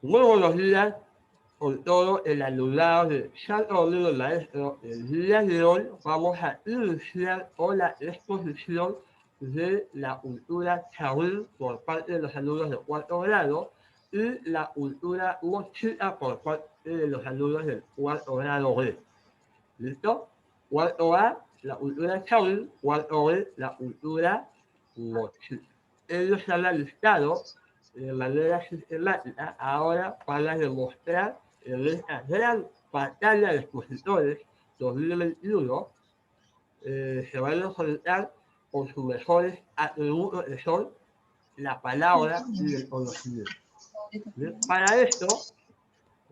Muy buenos días con todo el alumnado de Santo Domingo Maestro. El día de hoy vamos a iniciar con la exposición de la cultura chavín por parte de los alumnos de cuarto grado y la cultura mochica por parte de los alumnos del cuarto grado B. ¿Listo? Cuarto A, la cultura chavín; cuarto B, la cultura mochica. Ellos se han alistado de manera sistemática ahora para demostrar en esta gran pantalla de expositores 2021 se van a enfrentar con sus mejores atributos que son la palabra y el conocimiento. ¿Bien? Para esto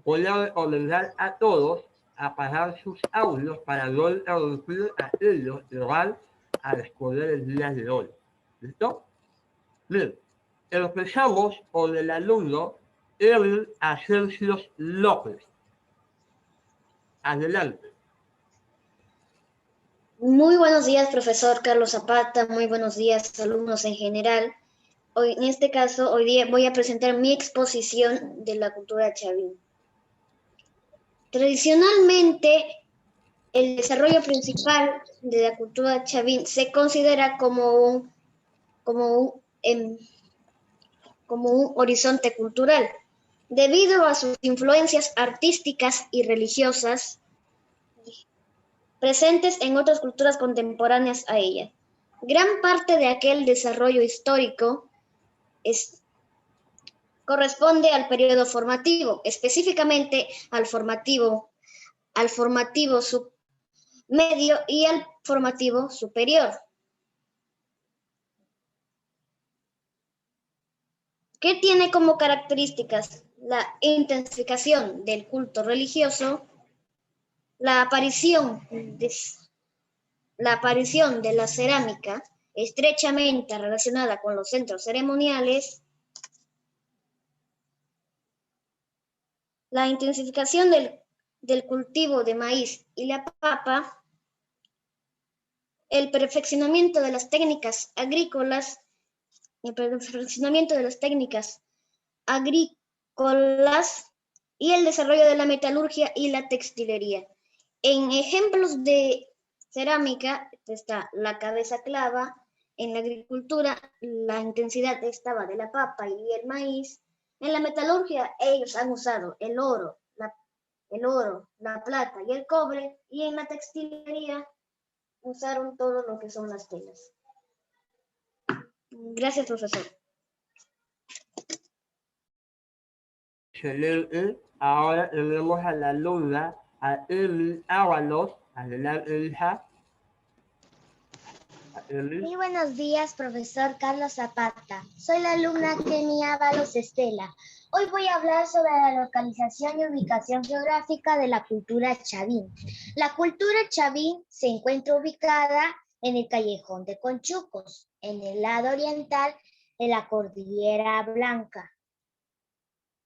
voy a recomendar a todos apagar sus audios para no interrumpir a aquellos que van a exponer el día de hoy. ¿Listo? Bien, empezamos con el alumno Erwin Asensio López. Adelante. Muy buenos días, profesor Carlos Zapata. Muy buenos días, alumnos en general. Hoy, en este caso, hoy día voy a presentar mi exposición de la cultura chavín. Tradicionalmente, el desarrollo principal de la cultura chavín se considera como un horizonte cultural, debido a sus influencias artísticas y religiosas presentes en otras culturas contemporáneas a ella. Gran parte de aquel desarrollo histórico corresponde al periodo formativo, específicamente al formativo medio y al formativo superior. ¿Qué tiene como características? La intensificación del culto religioso, la aparición de la cerámica, estrechamente relacionada con los centros ceremoniales, la intensificación del cultivo de maíz y la papa, el perfeccionamiento de las técnicas agrícolas y el desarrollo de la metalurgia y la textilería. En ejemplos de cerámica está la cabeza clava; en la agricultura la intensidad estaba de la papa y el maíz; en la metalurgia ellos han usado el oro, la plata y el cobre; y en la textilería usaron todo lo que son las telas. Gracias, profesor. Excelente. Ahora tenemos a la alumna, a Eli Ábalos. Adelante, hija. Muy buenos días, profesor Carlos Zapata. Soy la alumna Kenny Ábalos Estela. Hoy voy a hablar sobre la localización y ubicación geográfica de la cultura chavín. La cultura chavín se encuentra ubicada en el Callejón de Conchucos, en el lado oriental de la Cordillera Blanca,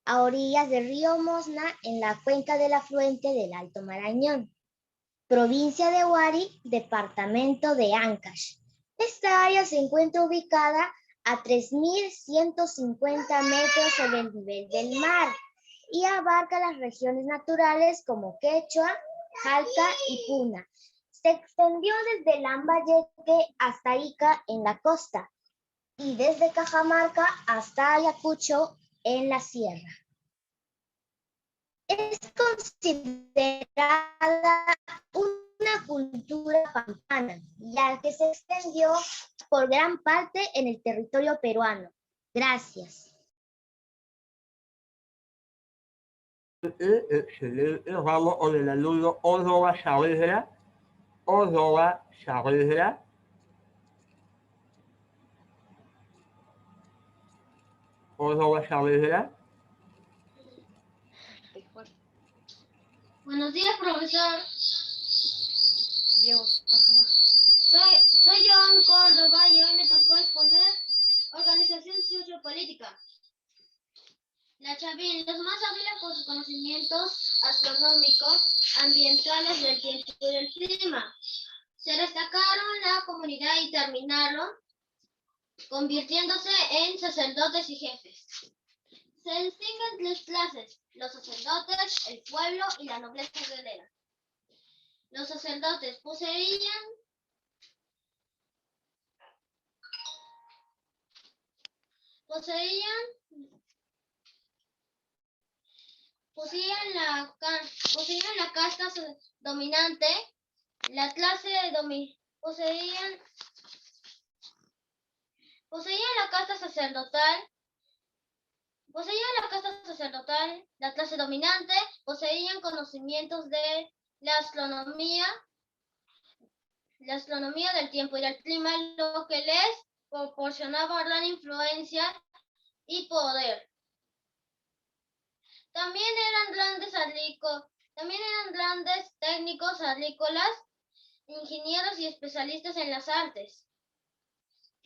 a orillas del río Mosna, en la cuenca del afluente del Alto Marañón, provincia de Huari, departamento de Ancash. Esta área se encuentra ubicada a 3.150 metros sobre el nivel del mar y abarca las regiones naturales como Quechua, Jalca y Puna. Se extendió desde Lambayeque hasta Ica en la costa y desde Cajamarca hasta Ayacucho en la sierra. Es considerada una cultura pampeana, ya que se extendió por gran parte en el territorio peruano. Gracias. Excelente. Vamos con el alumno Córdoba Saavedra. Córdoba Saavedra. Córdoba Saavedra. Buenos días, profesor. Soy Joan Córdoba y hoy me tocó exponer organización sociopolítica. La chavín, los más hábiles por sus conocimientos astronómicos, ambientales, del tiempo y del clima. Se destacaron la comunidad y terminaron convirtiéndose en sacerdotes y jefes. Se distinguen tres clases: los sacerdotes, el pueblo y la nobleza guerrera. Los sacerdotes poseían la casta dominante, la clase poseían la casta sacerdotal, la clase dominante, poseían conocimientos de la astronomía del tiempo y del clima, lo que les proporcionaba gran influencia y poder. También eran grandes técnicos agrícolas, ingenieros y especialistas en las artes.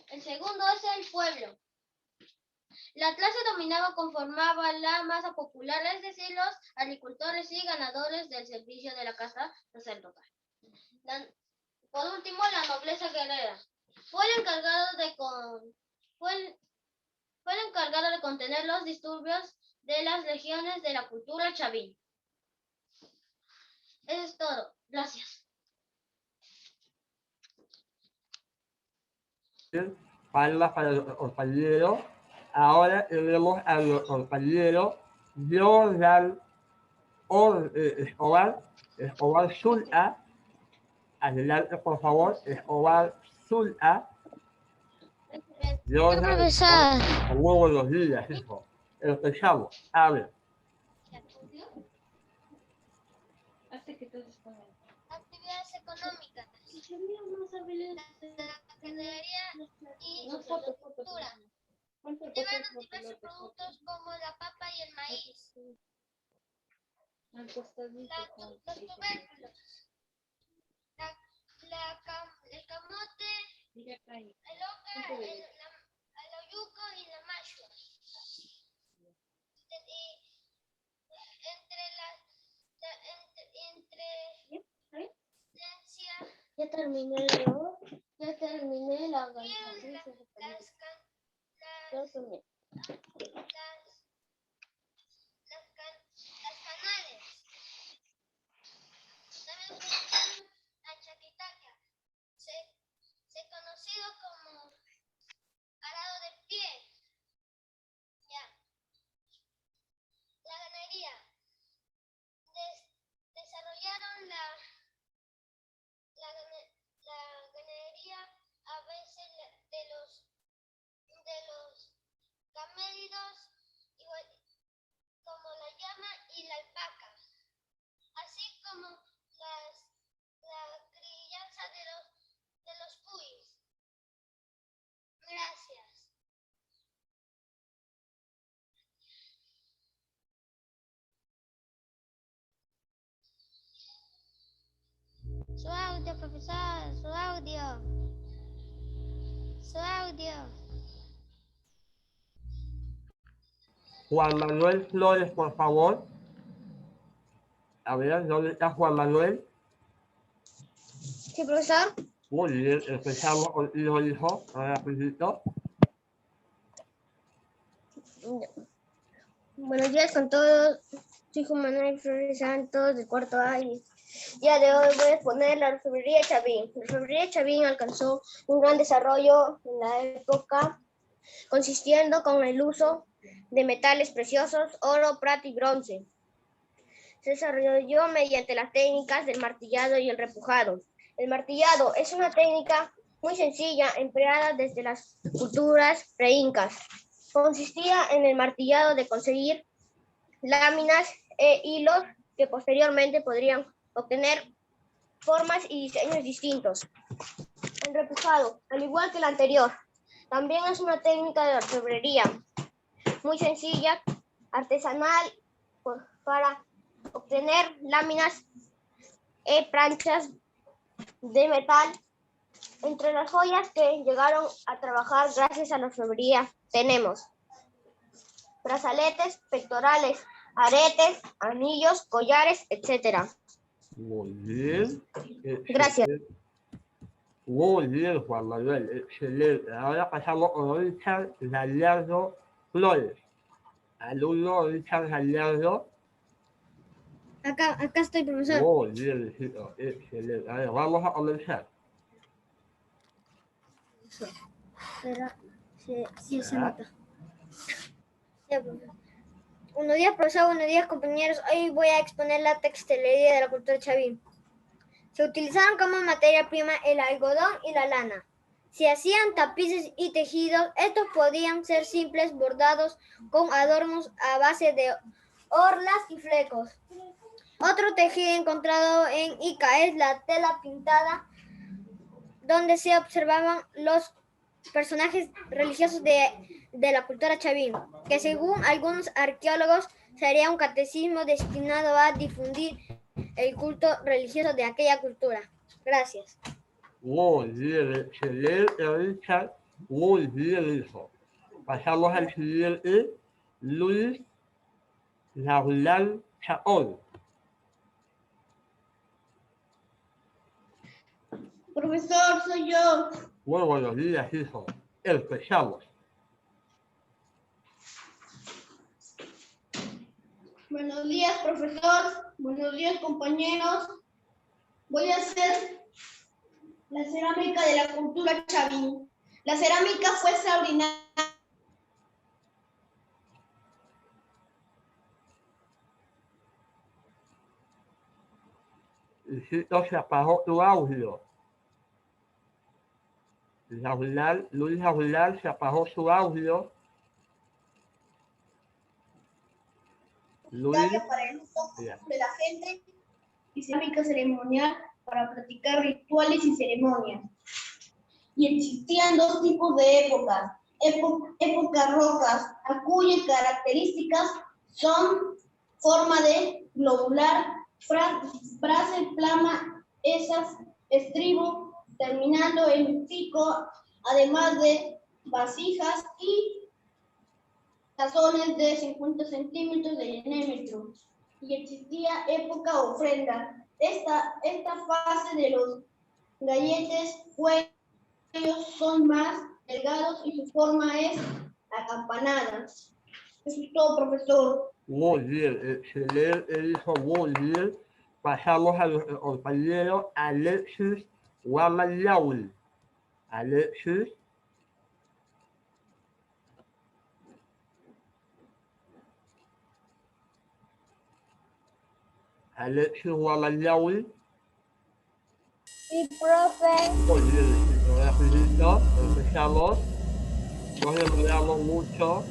El segundo es el pueblo. La clase dominada conformaba la masa popular, es decir, los agricultores y ganadores del servicio de la casta sacerdotal. Por último, la nobleza guerrera. Fue el encargado de contener los disturbios de las legiones de la cultura chavín. Eso es todo. Gracias. Palmas para los compañeros. Ahora tenemos a los compañeros Jordan Escobar Zul'a. Adelante, por favor, Escobar Zul'a. Profesor. Muy buenos días, hijo. Empezamos. A ver. Actividades económicas. La ganadería y la agricultura. Llevan diversos productos como la papa y el maíz. Los tubérculos. El camote, el oca, el oyuco y la mashua. Ya terminé la organización. Las canales. También a Chaquitaca, se conocido como arado de pie. Ya. La ganadería. Desarrollaron la ganadería a veces de los camélidos, como la llama y la alpaca, así como la crianza de los cuis. Gracias. Su audio, profesor, su audio. Su audio. Juan Manuel Flores, por favor. A ver, ¿dónde está Juan Manuel? Sí, profesor. Muy bien, empezamos contigo, hijo. Ahora, rapidito. Buenos días con todos. Soy Juan Manuel Flores Santos, del cuarto A. Y ya de hoy voy a exponer la orfebrería Chavín. La orfebrería Chavín alcanzó un gran desarrollo en la época, consistiendo con el uso de metales preciosos, oro, plata y bronce. Se desarrolló mediante las técnicas del martillado y el repujado. El martillado es una técnica muy sencilla empleada desde las culturas preincas. Consistía en el martillado de conseguir láminas e hilos que posteriormente podrían obtener formas y diseños distintos. El repujado, al igual que el anterior, también es una técnica de orfebrería muy sencilla, artesanal, para obtener láminas y planchas de metal. Entre las joyas que llegaron a trabajar gracias a la orfebrería tenemos brazaletes, pectorales, aretes, anillos, collares, etc. Muy bien. Gracias. Muy bien, Juan Manuel. Excelente. Ahora pasamos con Richard Gallardo Flores. Alumno Richard Gallardo. Acá estoy, profesor. Muy bien, hijito. Excelente. A ver, vamos a comenzar. Pero, sí se ¿Ah? nota. Ya, profesor. Buenos días, profesor. Buenos días, compañeros. Hoy voy a exponer la textilería de la cultura chavín. Se utilizaron como materia prima el algodón y la lana. Se hacían tapices y tejidos. Estos podían ser simples, bordados con adornos a base de orlas y flecos. Otro tejido encontrado en Ica es la tela pintada, donde se observaban los personajes religiosos de la cultura chavín, que según algunos arqueólogos sería un catecismo destinado a difundir el culto religioso de aquella cultura. Gracias. Muy bien, excelente, Richard. Muy bien, hijo. Pasamos al siguiente. Luis Laulal Chaón. Profesor, soy yo. Muy buenos días, hijo. Empezamos. Buenos días, profesor. Buenos días, compañeros. Voy a hacer la cerámica de la cultura chavín. La cerámica fue extraordinaria. Hijito, se apagó tu audio. Luis Laulal se apagó su audio. Luis. Para el uso Bien. de la gente y cerámica ceremonial para practicar rituales y ceremonias. Y existían dos tipos de épocas. Épocas rojas, a cuyas características son forma de globular, frase, plama, esas, estribo, terminando en pico, además de vasijas y tazones de 50 centímetros de diámetro. Y existía época ofrenda. Esta fase de los galletes ellos son más delgados y su forma es acampanada. Eso es todo, profesor. Muy bien, excelente, hijo, muy bien. Pasamos al compañero Alexis Guamayaul. Alexis. Alexis Guamayaul. Sí, profe. Muy bien, hijito, empezamos. Nos demoramos mucho.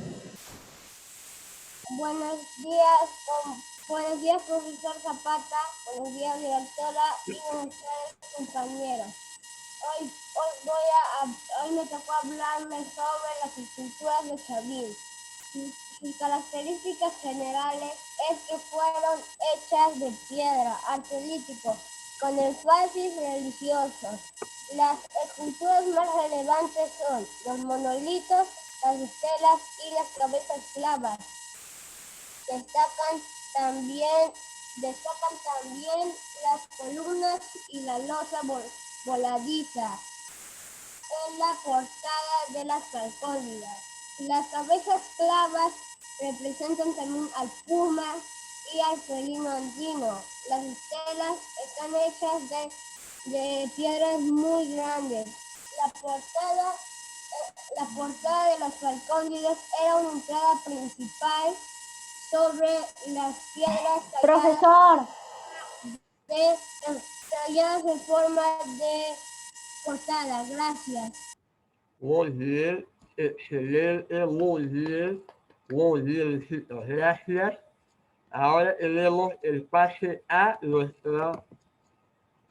Buenos días, profesor Zapata. Buenos días, directora. Y buenos días, compañeros. Hoy me tocó hablarles sobre las esculturas de Chavín. Sus características generales es que fueron hechas de piedra, artelítico, con énfasis religiosos. Las esculturas más relevantes son los monolitos, las estelas y las cabezas clavas. Destacan también las columnas y la losa voladiza en la portada de las calcónidas. Las cabezas clavas representan también al puma y al felino andino. Las estelas están hechas de piedras muy grandes. La portada de las calcónidas era una entrada principal sobre las piedras Profesor. talladas en forma de portada. Gracias. Muy bien, excelente, muy bien, hijito, gracias. Ahora tenemos el pase a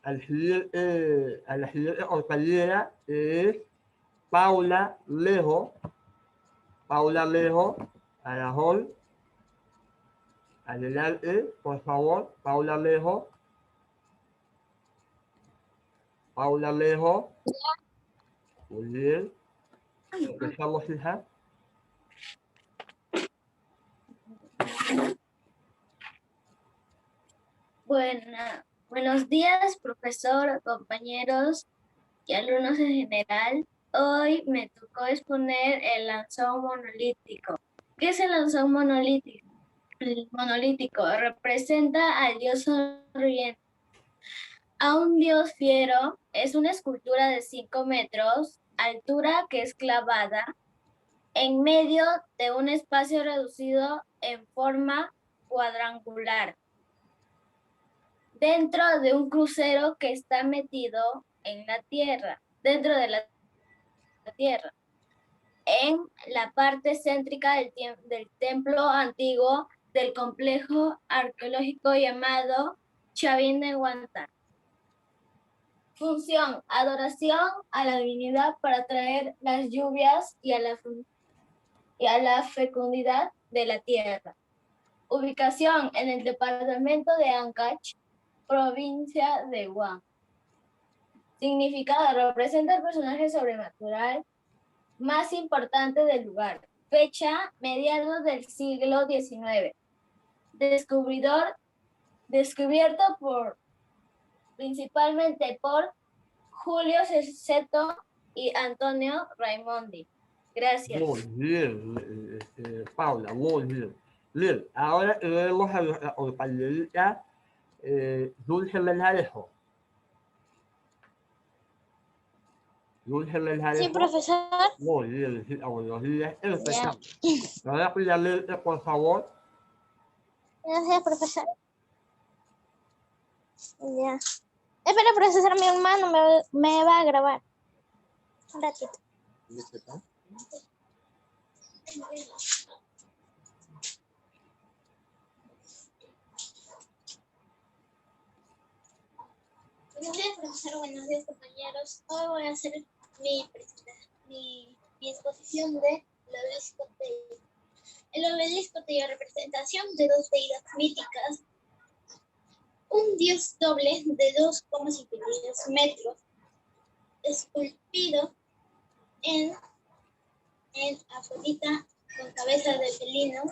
a la siguiente compañera, que es Paula Lejo. Paula Lejo, Arajón. Adelante, por favor, Paula Lejo. Paula Lejo. Muy bien. Empezamos, hija. Buenos días, profesor, compañeros y alumnos en general. Hoy me tocó exponer el lanzón monolítico. ¿Qué es el lanzón monolítico? El monolítico representa al dios sonriente. A un dios fiero es una escultura de 5 metros, altura que es clavada, en medio de un espacio reducido en forma cuadrangular, dentro de un crucero que está metido en la tierra, dentro de la tierra, en la parte céntrica del templo antiguo del complejo arqueológico llamado Chavín de Huántar. Función: adoración a la divinidad para atraer las lluvias y a la fecundidad de la tierra. Ubicación: en el departamento de Ancash, provincia de Huánuco. Significado: representa el personaje sobrenatural más importante del lugar. Fecha: mediados del siglo XIX. Descubierto principalmente por Julio Ceseto y Antonio Raimondi. Gracias. Muy bien, Paula, muy bien. Bien, ahora tenemos a nuestra compañerita Dulce Melgarejo. Dulce Melgarejo. Sí, profesor. Muy bien, sí, buenos días. Empezamos. Rápidamente, por favor. Gracias, profesor. Ya. Espera, profesor, mi hermano me va a grabar. Un ratito. Buenos días, profesor. Buenos días, compañeros. Hoy voy a hacer mi exposición de el obelisco Tello. El obelisco Tello, representación de dos deidades míticas. Un dios doble de 2,52 metros, esculpido en Afrodita con cabeza de felino.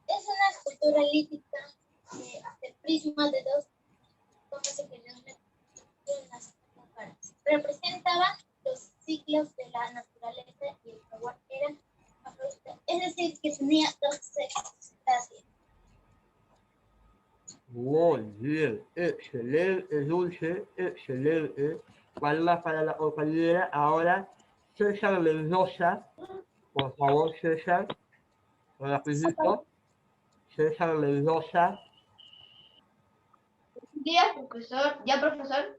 Es una escultura lítica de prisma de 2,52 metros. Representaba los ciclos de la naturaleza y el jaguar era afrodita, es decir, que tenía 2 sexos. Gracias. Muy bien, excelente, Dulce, excelente. Palmas para la compañera. Ahora, César Mendoza. Por favor, César. Rapidito. César Mendoza. Buenos días, profesor. ¿Ya, profesor?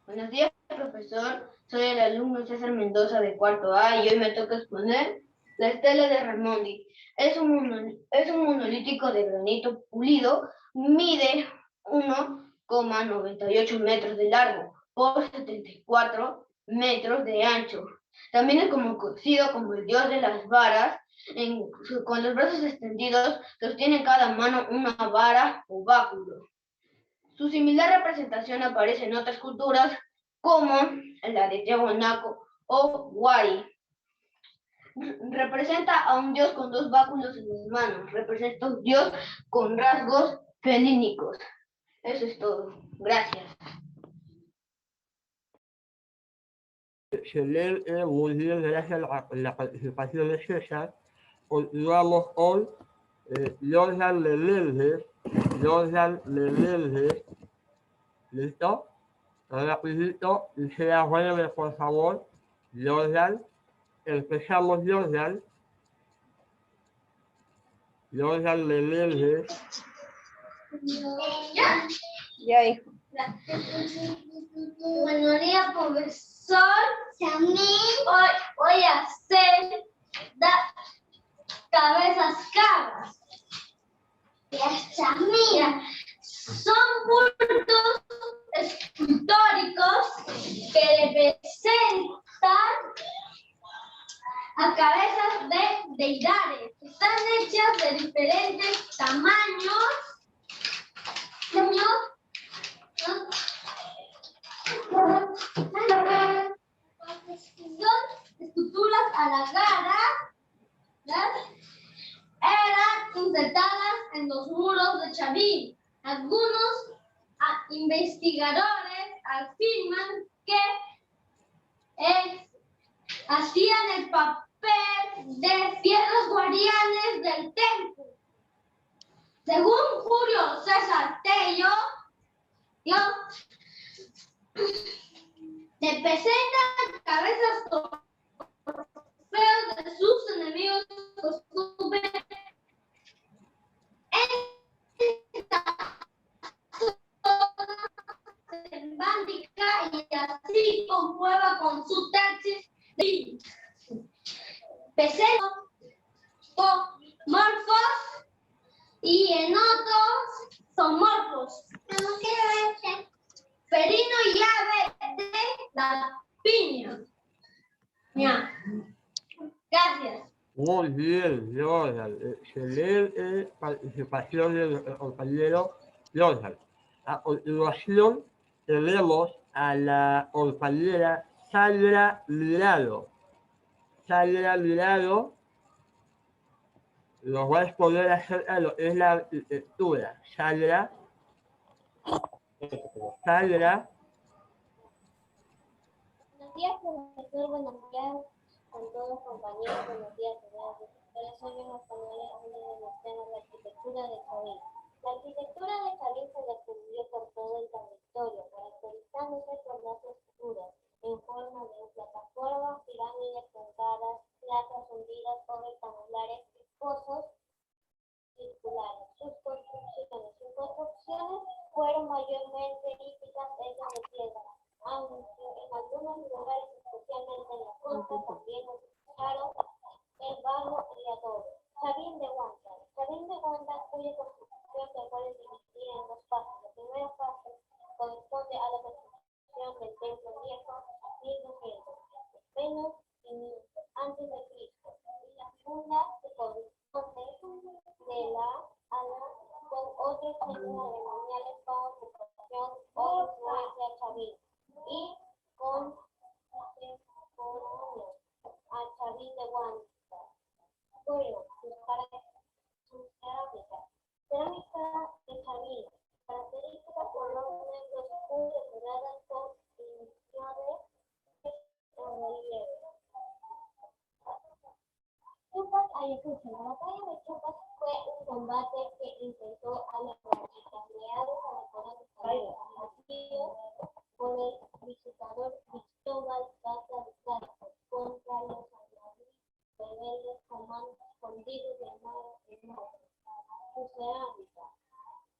Buenos días, profesor. Soy el alumno César Mendoza de cuarto A y hoy me toca exponer la estela de Raimondi. Es un monolítico de granito pulido, mide 1,98 metros de largo por 74 metros de ancho. También es conocido como el dios de las varas. Con los brazos extendidos, sostiene en cada mano una vara o báculo. Su similar representación aparece en otras culturas como la de Tiahuanaco o Wari. Representa a un dios con 2 báculos en las manos. Representa a un dios con rasgos felínicos. Eso es todo. Gracias. Excelente, muy bien, gracias a la participación de César. Continuamos con Jordan Meléndez. Jordan Meléndez. ¿Listo? Rapidito, y sea breve, por favor. Jordan. Empezamos, Jordan. Jordan Meléndez. Ya, hijo. Buenos días, profesor. Voy a hacer cabezas cabras. Las chamillas son bultos escultóricos que representan a cabezas de deidades. Están hechas de diferentes tamaños. Son esculturas alargadas, eran insertadas en los muros de Chavín. Algunos investigadores afirman que hacían el papel de piedras guardianes del templo. Según Julio César Tello, representan cabezas trofeos de sus enemigos, costumbre esta zona selvática y así comprueba con su taxis de pecedos, morfos y enotos zoomorfos. Felino y ave de la piña. Ya. Gracias. Muy bien, Jonathan. Excelente participación del compañero Jonathan. A continuación tenemos a la compañera Sandra Mirado. Sandra Mirado nos va a exponer acerca de lo que es la arquitectura. Sandra. Buenos días, profesor. Buenos días a todos los compañeros. Buenos días, señoras directoras. Hoy vamos a poner uno de los temas, la arquitectura de Chavín. La arquitectura de Chavín se descubrió por todo el territorio, caracterizándose por las estructuras en forma de plataformas, pirámides truncadas, plazas hundidas o rectangulares y pozos circulares. Sus construcciones fueron mayormente típicas hechas de piedra, aunque en algunos lugares, especialmente en la costa, también utilizaron el barro y adobe. Chavín de Huanta. Chavín de Huanta, cuya construcción se puede dividir en dos fases. La primera fase corresponde a la construcción del templo viejo, 1200, menos 500 antes de Cristo, y la segunda se corresponde con otros centros ceremoniales con ocupación o influencia chavín y con a Chavín de Huanta. Bueno, sus cerámicas. Cerámica de Chavín, característica por los negros oscuros decoradas con inscripciones en relieve. Chupas Ayacucho. La batalla de Chupas fue un combate que intentó a los franquistas leales a la corona española, nacido por el visitador Cristóbal Daza de Castro contra los rebeldes comandos escondidos del mar del norte. Su cerámica.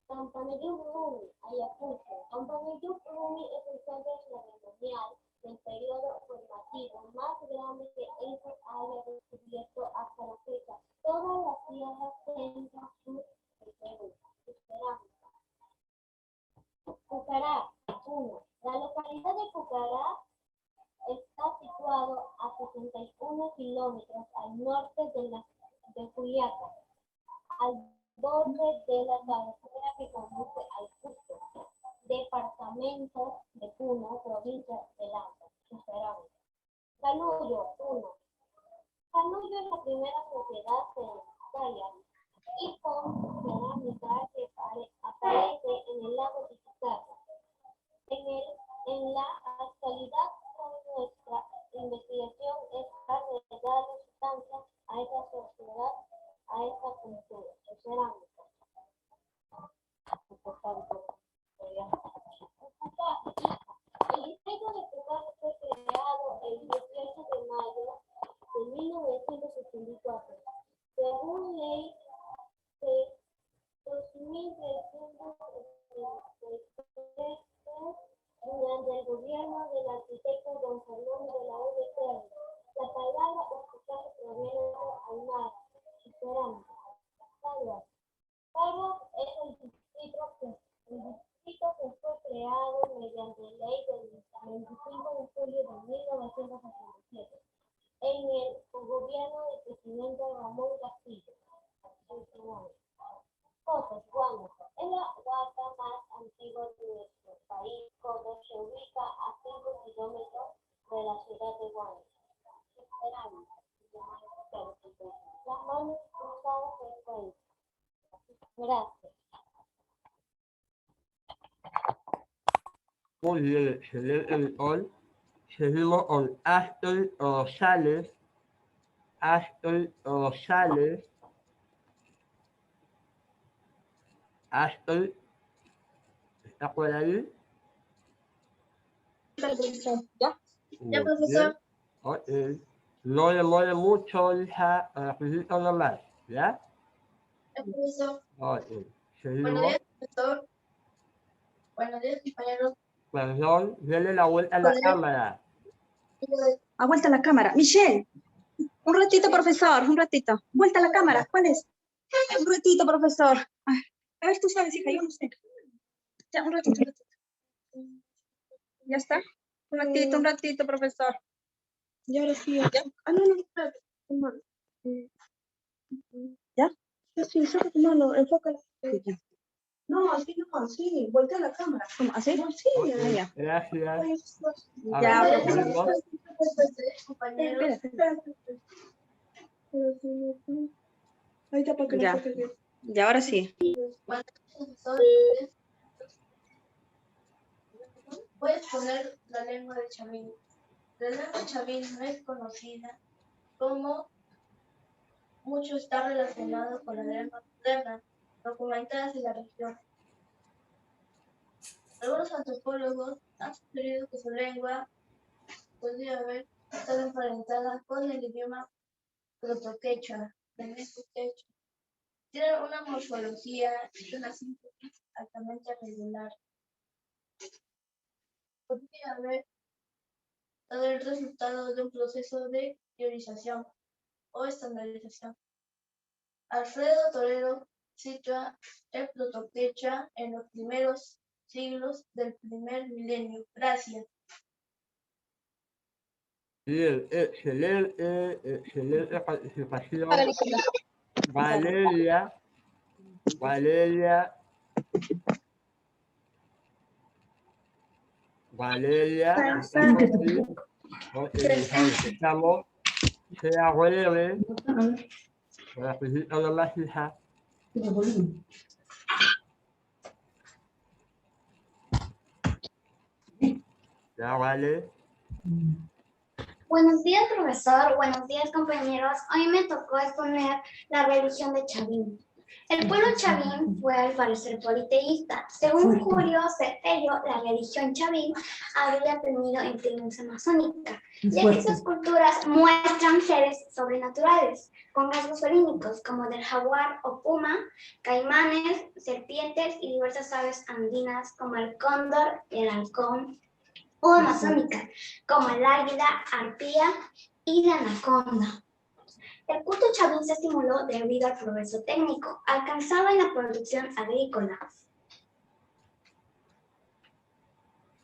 Campanilluc Rumi, Ayacucho. Campanilluc Rumi es el centro ceremonial del periodo formativo más grande que el que haya descubierto hasta la fecha. Toda la tierra centro-sur del Perú. Su cerámica. Pucará. 1. La localidad de Pucará está situado a 61 kilómetros al norte de Juliaca, al borde de la carretera que conduce al Cusco, departamento de Puno, provincia de Anta. Su cerámica. Canuyo. 1. Canuyo es la primera sociedad sedentaria y con cerámica que aparece en el lago Titicaca. En la actualidad, nuestra investigación es dar sustancia a esta sociedad, a esta cultura. Su cerámica. El distrito de Pucará fue creado el 18 de mayo de 1984, según ley 2383, durante el gobierno del arquitecto Don Fernando de la V. Cerro. La palabra hospital proviene de Aymara. Su cerámica. Caguas. Caguas es el distrito que fue creado mediante ley del 25 de julio de 1967 en el gobierno del presidente Ramón Castillo. Cotos, Guánuco. Es la huaca más antigua de nuestro país. Cotos se ubica a 5 kilómetros de la ciudad de Guánuco. Cerámica. Las manos cruzadas se encuentran. Gracias. Muy bien, excelente, Nicole. Seguimos con Aston Rosales. Astor Rosales. Astor, ¿está por ahí? ¿Ya? Muy profesor. bien. Ok. No demore mucho, hija, rapidito nomás, ¿ya? Profesor. Ok. Buenos Seguimos. días, profesor. Buenos días, compañeros. Perdón, denle la vuelta a la cámara. A vuelta a la cámara. Michelle, un ratito, profesor, un ratito. Vuelta a la cámara, ¿cuál es? Un ratito, profesor. A ver, tú sabes, hija, yo no sé. Ya, un ratito, un ratito. ¿Ya está? Un ratito, profesor. Y ahora sí, ya. Ah, no, espérate. ¿Ya? Sí, saca tu mano, enfócala. Sí, ya. No, así no, así, voltea la cámara. ¿Cómo? ¿Así? No, sí, Ok, ya. gracias. A Ya, ver, profesor. seguimos. Compañeros. Espérate. Ahorita para que ya. Y ahora sí. Buenos días, profesor. Voy a exponer la lengua de Chavín. La lengua chavín no es conocida como mucho está relacionado con la lengua moderna, documentadas en la región. Algunos antropólogos han sugerido que su lengua podría haber estado emparentada con el idioma proto-quechua, del mismo quechua. Tienen una morfología y una síntesis altamente regular. Podría haber dado el resultado de un proceso de priorización o estandarización. Alfredo Torero sitúa el proto-quechua en los primeros siglos del primer milenio. Gracias. Bien, excelente participación. Valeria, ¿estás por aquí? Ok, empezamos. Sea breve. Rapidito nomás, hija. Ya vale. Buenos días, profesor. Buenos días, compañeros. Hoy me tocó exponer la religión de Chavín. El pueblo Chavín fue al parecer politeísta. Según Julio Cetello, la religión Chavín habría tenido influencia masónica, ya que sus culturas muestran seres sobrenaturales, con rasgos felínicos, como del jaguar o puma, caimanes, serpientes y diversas aves andinas, como el cóndor y el halcón, o amazónica, como el águila, arpía y la anaconda. El culto chavín se estimuló debido al progreso técnico alcanzado en la producción agrícola,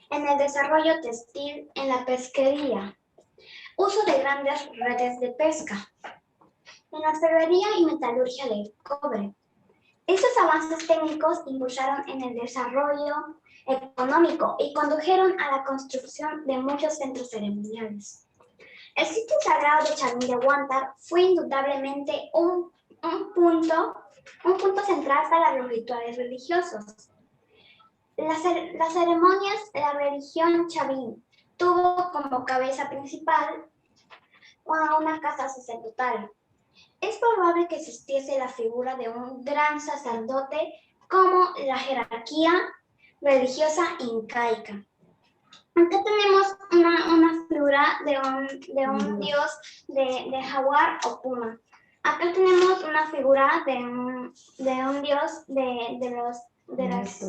en el desarrollo textil, en la pesquería, uso de grandes redes de pesca, en la ferrería y metalurgia del cobre. Estos avances técnicos impulsaron en el desarrollo económico y condujeron a la construcción de muchos centros ceremoniales. El sitio sagrado de Chavín de Huántar fue indudablemente un punto central para los rituales religiosos. Las ceremonias de la religión Chavín tuvo como cabeza principal a una casa sacerdotal. Es probable que existiese la figura de un gran sacerdote como la jerarquía religiosa incaica. Acá tenemos una figura de un dios de jaguar o puma. Acá tenemos una figura de un dios de las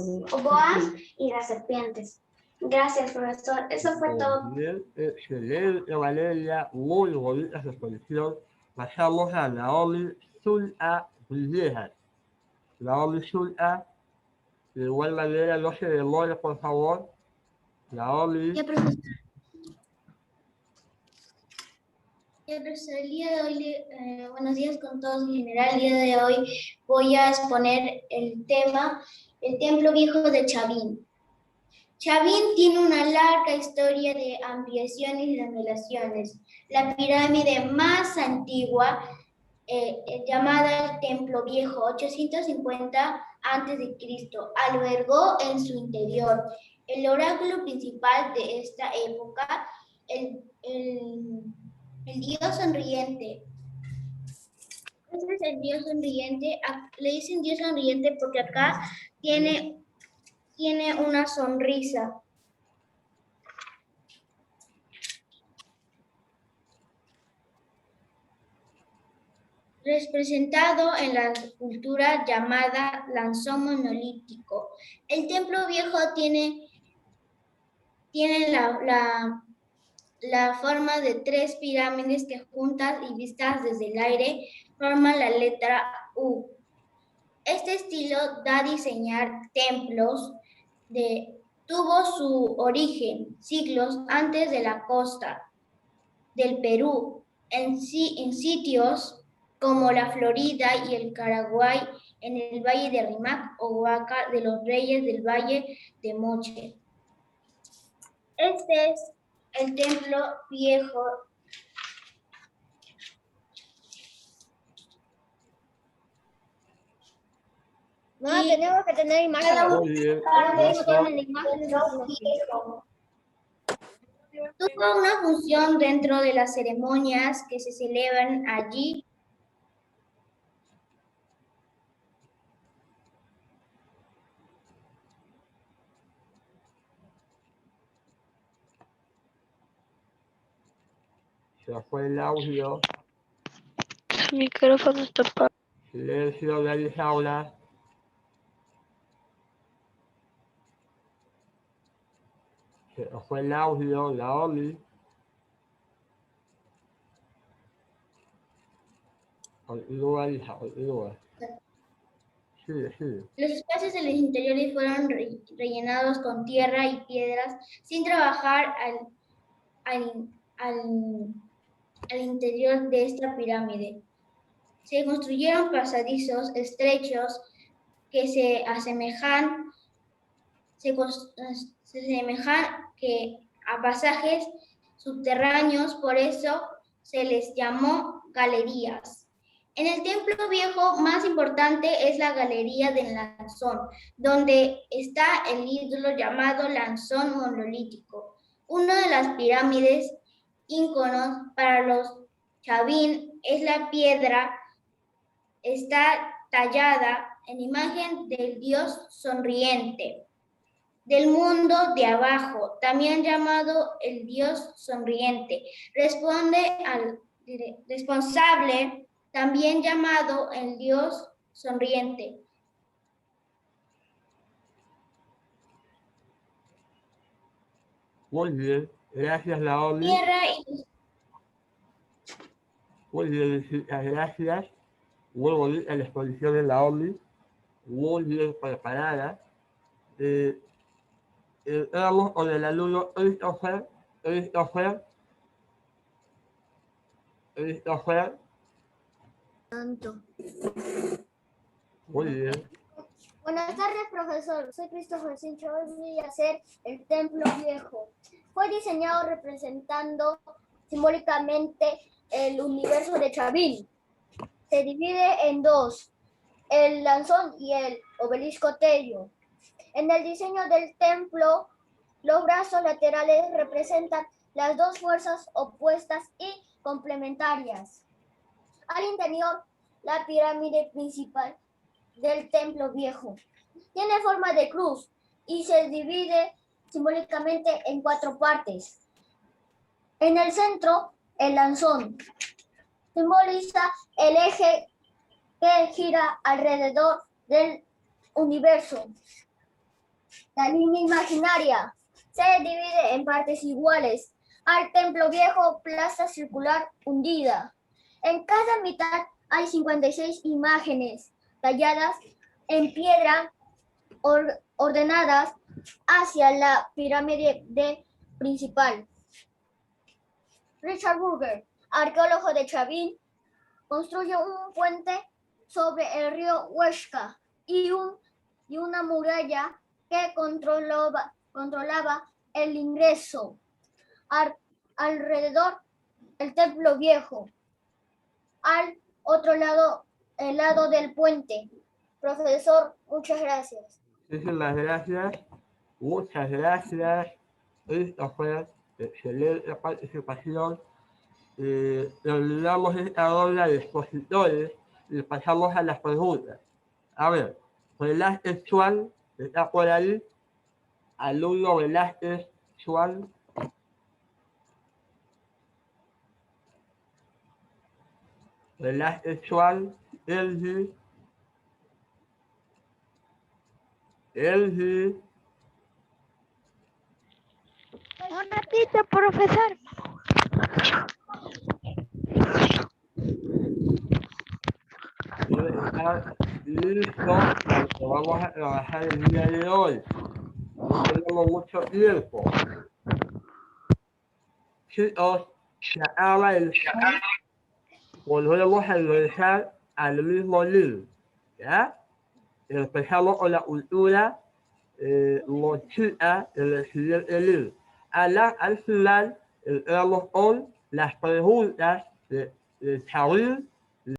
boas y las serpientes. Gracias, profesor. Eso fue todo. Bien, excelente, Valeria. Muy bonita su exposición. Pasamos a Naomi Zul'a Villegas. Naomi Zul'a, de igual manera, no se demore, por favor. Naomi. Ya, profesor. El día de hoy, buenos días con todos en general. El día de hoy voy a exponer el tema, el Templo Viejo de Chavín. Chavín tiene una larga historia de ampliaciones y remodelaciones. La pirámide más antigua, llamada el Templo Viejo, 850 a.C., albergó en su interior el oráculo principal de esta época, el dios sonriente, Este es el Dios sonriente. Le dicen Dios sonriente porque acá tiene una sonrisa. Representado en la cultura llamada lanzón monolítico. El templo viejo tiene la forma de 3 pirámides que juntas y vistas desde el aire forman la letra U. Este estilo da diseñar templos tuvo su origen siglos antes de la costa del Perú, en sitios como la Florida y el Paraguay, en el Valle de Rímac o Huaca de los Reyes del Valle de Moche. Este es el templo viejo. No, tenemos que tener imágenes. Muy bien. Tuvo una función dentro de las ceremonias que se celebran allí. Se fue el audio. Su micrófono está apagado. Silencio de Isaura. Se fue el audio, la Oli. Continúa, Isa, continúa. Sí. Los espacios de los interiores fueron rellenados con tierra y piedras sin trabajar al interior de esta pirámide. Se construyeron pasadizos estrechos que se asemejan a pasajes subterráneos, por eso se les llamó galerías. En el templo viejo más importante es la galería del Lanzón, donde está el ídolo llamado Lanzón monolítico, una de las pirámides íconos para los chavín. Es la piedra, está tallada en imagen del Dios sonriente, del mundo de abajo, también llamado el Dios sonriente, responsable, también llamado el Dios sonriente. Muy bien. Gracias, la Oli. Tierra y Muy bien, muchas gracias. Muy bonita la exposición de la Oli. Muy bien preparada. Éramos con el alumno Christopher. Muy bien. Buenas tardes, profesor. Soy Christopher Sincho. Hoy voy a hacer el templo viejo. Fue diseñado representando simbólicamente el universo de Chavín. Se divide en dos, el lanzón y el obelisco Tello. En el diseño del templo, los brazos laterales representan las dos fuerzas opuestas y complementarias. Al interior, la pirámide principal del templo viejo tiene forma de cruz y se divide simbólicamente en 4 partes. En el centro, el lanzón simboliza el eje que gira alrededor del universo. La línea imaginaria se divide en partes iguales al templo viejo, plaza circular hundida. En cada mitad hay 56 imágenes talladas en piedra ordenadas hacia la pirámide principal. Richard Burger, arqueólogo de Chavín, construyó un puente sobre el río Huesca y una muralla que controlaba el ingreso alrededor del templo viejo. Al otro lado, el lado del puente. Profesor, muchas gracias. Muchísimas gracias. Muchas gracias. Esta fue excelente participación. Terminamos esta obra de expositores y pasamos a las preguntas. A ver, Velázquez Chuan, ¿está por ahí? Alumno Velázquez Chuan. Velázquez Chuan, Elgi. Un ratito, profesor. Está listo, porque vamos a trabajar el día de hoy. No tenemos mucho tiempo. Chicos, se acaba el show. Volvemos a ingresar al mismo link. ¿Ya? Empezamos con la cultura mochila en el siguiente link. Al final entramos con las preguntas de Chavín